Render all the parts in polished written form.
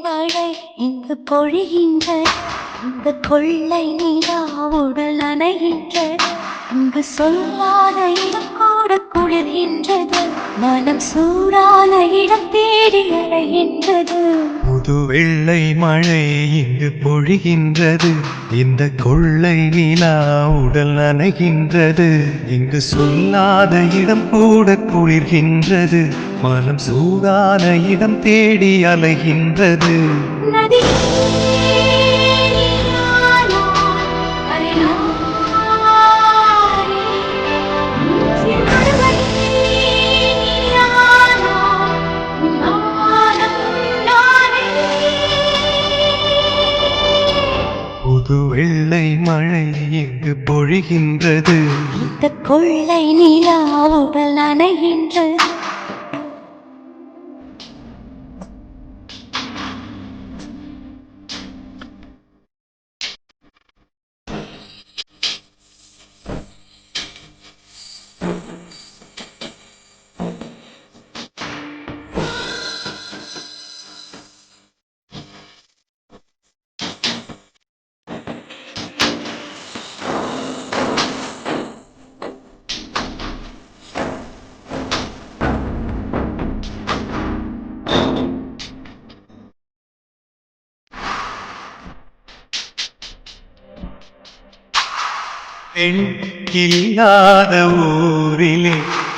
மழை இங்கு பொழிகின்றது, இந்த கொள்ளை நிலா உடல் நனைகின்றது. இங்கு சொல்லாத இடம் கூட குளிர்கின்றது, மனம் சூடான இடம் தேடி அலைகின்றது. புது வெள்ளை மழை இங்கு பொழிகின்றது, இந்த கொள்ளை நிலா உடல் நனைகின்றது. இங்கு சொல்லாத இடம் கூட குளிர்கின்றது, மனம் சூடான இடம் தேடி அலைகின்றது. புது வெள்ளை மழை இங்கு பொழிகின்றது, இந்த கொள்ளை நிலா உடல் நனைகின்றது. பெண் இல்லாத ஊரிலே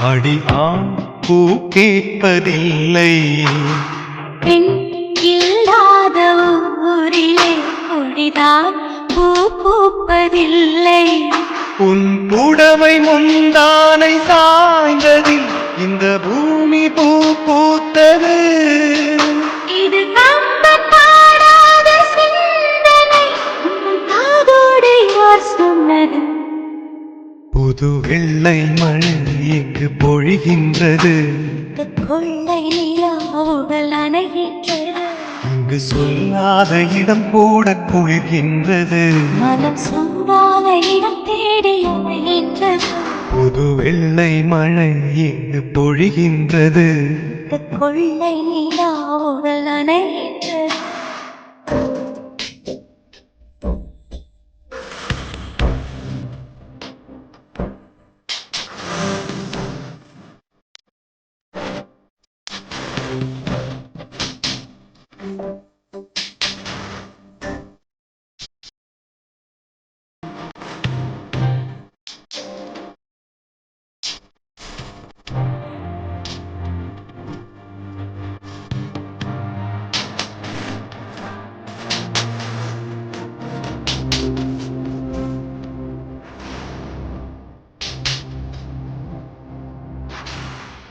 அடி ஆண் பூ கேட்பதில்லை. பெண் இல்லாத ஊரிலே கொடிதான் பூ பூப்பதில்லை. உன் புடவை முந்தானை சாய்ந்ததில் இந்த பூமி பூ பூத்தது. இது நம்ப பாடாத சிந்தனை, காதோடு யார் சொன்னது? புது வெள்ளை மழை இங்கு பொழிகின்றது, இந்த கொள்ளை நிலா உடல் நனைகின்றது. இங்கு சொல்லாத இடம் கூட குளிர்கின்றது, மனம் சூடான இடம் தேடி அலைகின்றது. புது வெள்ளை மழை இங்கு பொழிகின்றது, இந்த கொள்ளை நிலா உடல் நனைகின்றது.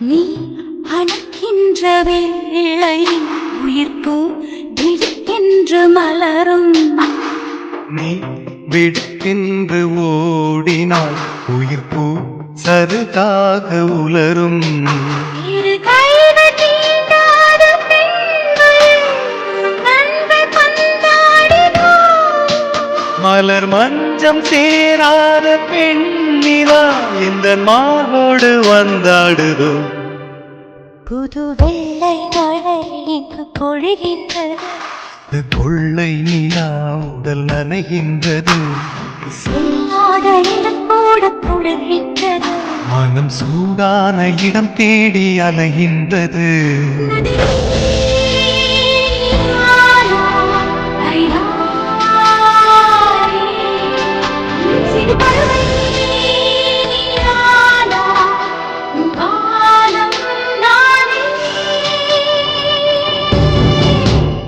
நீ அணைக்கின்ற வேளை உயிர்ப்பு திடுக்கென்று மலரும். நீ விடுக்கென்று ஓடினால் உயிர் பூ சருகாக உலரும். இரு கைகள் தீண்டாத பெண்கள் நண்பர் பந்தாடினோ, மலர் மஞ்சம் சேராத பெண்ணிலா இந்த மாவோடு வந்தாடுதோ. புது வெள்ளை மழை இங்கு பொழிகின்றது, இந்த கொள்ளை நிலா உடல் நனைகின்றது. சொல்லாத இடம் கூட குளிர்கின்றது, மனம் சூடான இடம் தேடி அலைகின்றது.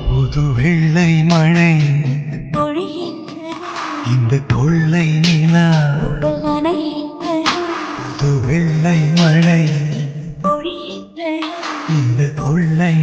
புது வெள்ளை மழை இந்த கொள்ளை நிலா, புது வெள்ளை மழை இந்த கொள்ளை